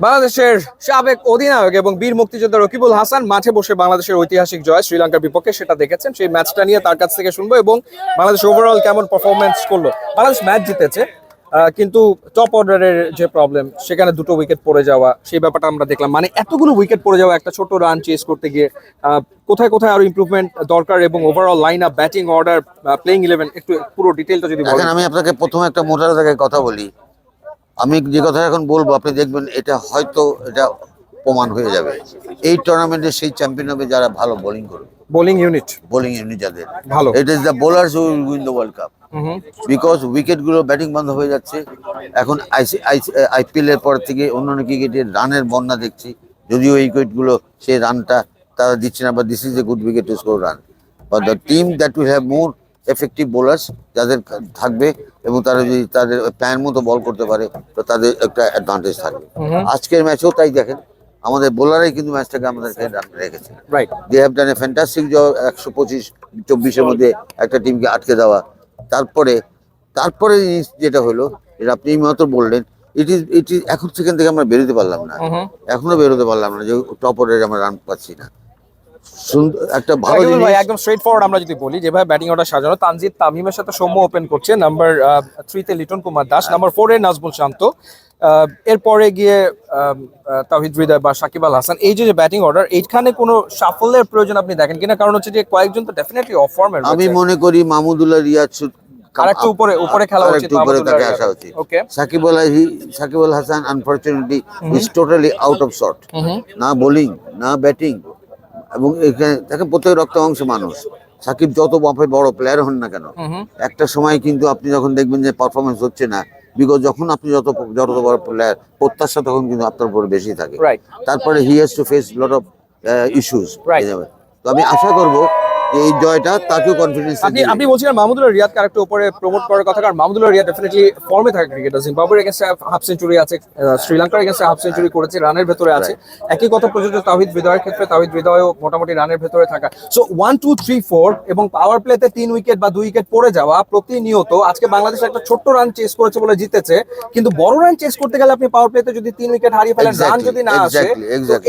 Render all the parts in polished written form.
বাংলাদেশের সাবেক অধিনায়ক এবং বীর মুক্তিযোদ্ধা রকিবুল হাসান মাঠে বসে বাংলাদেশের ঐতিহাসিক জয় শ্রীলঙ্কার বিপক্ষে সেটা দেখেছেন। সেই ম্যাচটা নিয়ে তার কাছ থেকে শুনবো এবং বাংলাদেশ ওভারঅল কেমন পারফরমেন্স করলো। বাংলাদেশ ম্যাচ জিতেছে, কিন্তু টপ অর্ডারের যে প্রবলেম, সেখানে দুটো উইকেট পড়ে যাওয়া, সেই ব্যাপারটা আমরা দেখলাম। মানে এতগুলো উইকেট পড়ে যাওয়া একটা ছোট রান চেস করতে গিয়ে কোথায় কোথায় আরো ইমপ্রুভমেন্ট দরকার এবং overall line up, batting order, playing eleven, একটু পুরো ডিটেইলটা যদি বলেন। আমি আপনাকে প্রথমে একটা মোটা থেকে কথা বলি। আমি যে কথা এখন বলবো আপনি দেখবেন এটা হয়তো এটা প্রমাণ হয়ে যাবে। এই টুর্নামেন্টে সেই চ্যাম্পিয়ন হবে যারা ভালো বোলিং করবে, বোলিং ইউনিট যাদের ভালো। It is the bowlers who will win the world cup, because wicket গুলো ব্যাটিং বন্ধ হয়ে যাচ্ছে। এখন আইপিএল এর পর থেকে অন্যান্য ক্রিকেটের রানের বন্যা দেখছি, যদিও এই উইকেট গুলো সেই রানটা তারা দিচ্ছে না, but this is a good wicket to score run. But the team that will have more effective bowlers যাদের থাকবে এবং তারা যদি তাদের প্ল্যান মতো বল করতে পারে তো তাদের একটা অ্যাডভান্টেজ থাকবে। আজকের ম্যাচেও তাই দেখেন, আমাদের বোলারাই কিন্তু ম্যাচটাকে আমাদেরকে রান রেখেছে। They have done a fantastic job. 125-24-এর মধ্যে একটা টিমকে আটকে দেওয়া। তারপরে যেটা হলো, যেটা আপনি মাত্র বললেন, ইট ইজ এখন সেখান থেকে আমরা বেরোতে পারলাম না, এখনো বেরোতে পারলাম না, যে টপ অর্ডারে আমরা রান পাচ্ছি না। একটা ভালো জিনিস একদম স্ট্রেট ফরওয়ার্ড আমরা যদি বলি, যেভাবে ব্যাটিং অর্ডার সাজানো, তানজিদ তামিমের সাথে সৌম্য ওপেন করছে, নাম্বার 3 তে লিটন কুমার দাস, নাম্বার 4 এ নাজমুল শান্ত, এরপরে গিয়ে তাওহিদ হৃদয় বা সাকিব আল হাসান। এই যে ব্যাটিং অর্ডার, এইখানে কোনো সাফল্যের প্রয়োজন আপনি দেখেন কিনা? কারণ হচ্ছে যে কয়েকজন তো ডেফিনেটলি অফ ফর্মে। আমি মনে করি মাহমুদুল্লাহ রিয়াদ আরেকটু উপরে খেলা উচিত, তাকে আসা উচিত। Shakib Al Hasan unfortunately is totally out of shot, না বোলিং না ব্যাটিং। এবং এখানে দেখেন প্রত্যেক রক্ত অংশ মানুষ, সাকিব যত বাপের বড় প্লেয়ার হন না কেন, একটা সময় কিন্তু আপনি যখন দেখবেন যে পারফরমেন্স হচ্ছে না, বিকজ যখন আপনি যত বড় প্লেয়ার, প্রত্যাশা তখন কিন্তু আপনার উপর বেশি থাকে। তারপরে he has to face lot of issues. তো আমি আশা করবো এই জয়টা তাকেও কনফিডেন্স। আপনি বলছিলেন মাহমুদুল্লাহ রিয়াদকে আরেকটু উপরে প্রমোট করার কথা, কারণ মাহমুদুল্লাহ রিয়াদ ডেফিনেটলি ফর্মে থাকে ক্রিকেটার। জিম্বাবুয়ের এগেইনস্টে হাফ সেঞ্চুরি আছে, শ্রীলঙ্কার এগেইনস্টে হাফ সেঞ্চুরি করেছে, রানের ভেতরে আছে। একই কথা প্রযোজ্য তাওহিদ হৃদয়ের ক্ষেত্রে, তাওহিদ হৃদয়ও মোটামুটি রানের ভেতরে থাকা। সো 1, 2, 3, 4 এবং পাওয়ার প্লেতে 3 উইকেট বা 2 উইকেট পড়ে যাওয়া প্রতিনিয়ত। আজকে বাংলাদেশ একটা ছোট্ট রান চেস করেছে বলে জিতেছে, কিন্তু বড় রান চেস করতে গেলে আপনি পাওয়ার প্লেতে যদি 3 উইকেট হারিয়ে ফেলেন, রান যদি না আসে,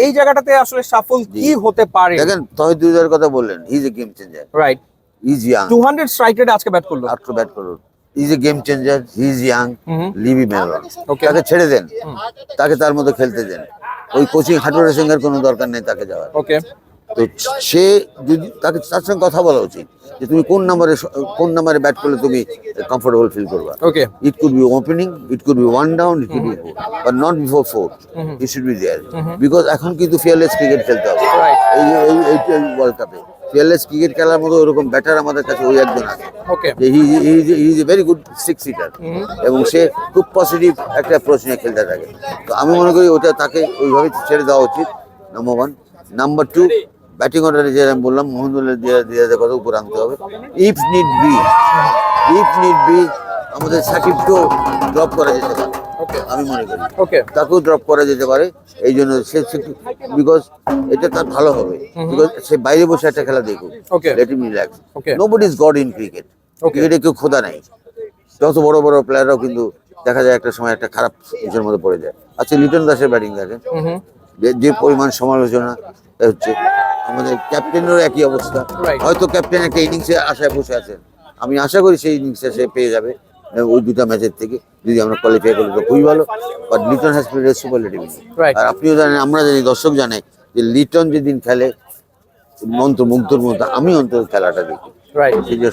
এই জায়গাটাতে আসলে সফল কি হতে পারে? দেখেন তাওহিদ হৃদয়ের কথা বললেন, he is a game changer. Right, He's young. 200 strike রেটে আজকে ব্যাট করলো। He's a game changer. He's young. Leave him alone. তাকে ছেড়ে দেন, তাকে তার মতো খেলতে দেন। ওই কোচিং হাটুরে সিংহের কোনো দরকার নেই তাকে যাওয়ার। তো সে যদি তাকে তার সঙ্গে কথা বলা উচিত যে তুমি কোন নাম্বারে ব্যাট করলে তুমি কমফোর্টেবল ফিল করবা। It could be opening, it could be 1 down, it could be 4, but not before 4. It should be there, because এখন কিন্তু ফিয়ারলেস ক্রিকেট খেলতে হবে এই ওয়ার্ল্ড কাপে। ফিয়ারলেস ক্রিকেট খেলার মতো ওরকম ব্যাটার আমাদের কাছে ওই একজন আছে। He is a very good 6 seater এবং সে খুব পজিটিভ একটা অ্যাপ্রোচ নিয়ে খেলতে থাকে। তো আমি মনে করি ওটা তাকে ওইভাবে ছেড়ে দেওয়া উচিত, নাম্বার 1। নাম্বার 2, ব্যাটিং অর্ডারে যে আমি বললাম মাহমুদুল্লাহ রিয়াদের কথা উপর আনতে হবে। ইফ নিড বি আমাদের সাকিবকেও ড্রপ করা যেতে পারে, আমি মনে করি তাকেও ড্রপ করা যেতে পারে। এই জন্য সে, বিকজ এটা তার ভালো হবে, বিকজ সে বাইরে বসে একটা খেলা দেখুক, let him relax. Nobody is god in cricket. ক্রিকেটে কেউ খোদা নাই। যত বড় বড় প্লেয়াররাও কিন্তু দেখা যায় একটা সময় একটা খারাপ কিছুর মধ্যে পড়ে যায়। আচ্ছা, লিটন দাসের ব্যাটিং দেখেন, যে পরিমাণ সমালোচনা হচ্ছে, আমাদের ক্যাপ্টেনেরও একই অবস্থা। হয়তো ক্যাপ্টেন একটা ইনিংসে আশায় বসে আছেন, আমি আশা করি সেই ইনিংসে সে পেয়ে যাবে ওই 2টা ম্যাচের থেকে। যদি আমরা কোয়ালিফাই করি তো খুবই ভালো, but Liton has played superlative. আর আপনিও জানেন, আমরা জানি, দর্শক জানে যে লিটন যেদিন খেলে মুগ্ধর মতো আমি অন্তত খেলাটা দেখি।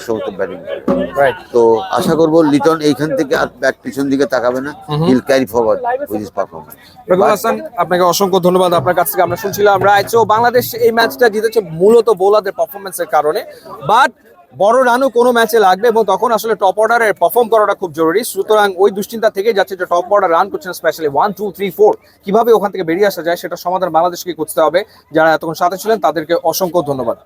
সমস্ত ব্যাটিং। তো আশা করবো লিটন এইখান থেকে আর ব্যাট পিছন দিকে তাকাবে না, he'll carry forward with his performance. Rakibul Hasan, আপনাকে অসংখ্য ধন্যবাদ। আপনার কাছ থেকে আমরা শুনছিলাম রাইট। সো বাংলাদেশ এই ম্যাচটা জিতেছে মূলত বোলারদের পারফরমেন্সের কারণে, বাট বড় রানও কোনো ম্যাচে লাগবে এবং তখন আসলে টপ অর্ডারে পারফর্ম করাটা খুব জরুরি। সুতরাং ওই দুশ্চিন্তা থেকে যাচ্ছে যে টপ অর্ডার রান করছেন, স্পেশালি 1, 2, 3, 4, কিভাবে ওখান থেকে বেরিয়ে আসা যায় সেটা সমাধান বাংলাদেশকে খুঁজতে হবে। যারা এতক্ষণ সাথে ছিলেন তাদেরকে অসংখ্য ধন্যবাদ।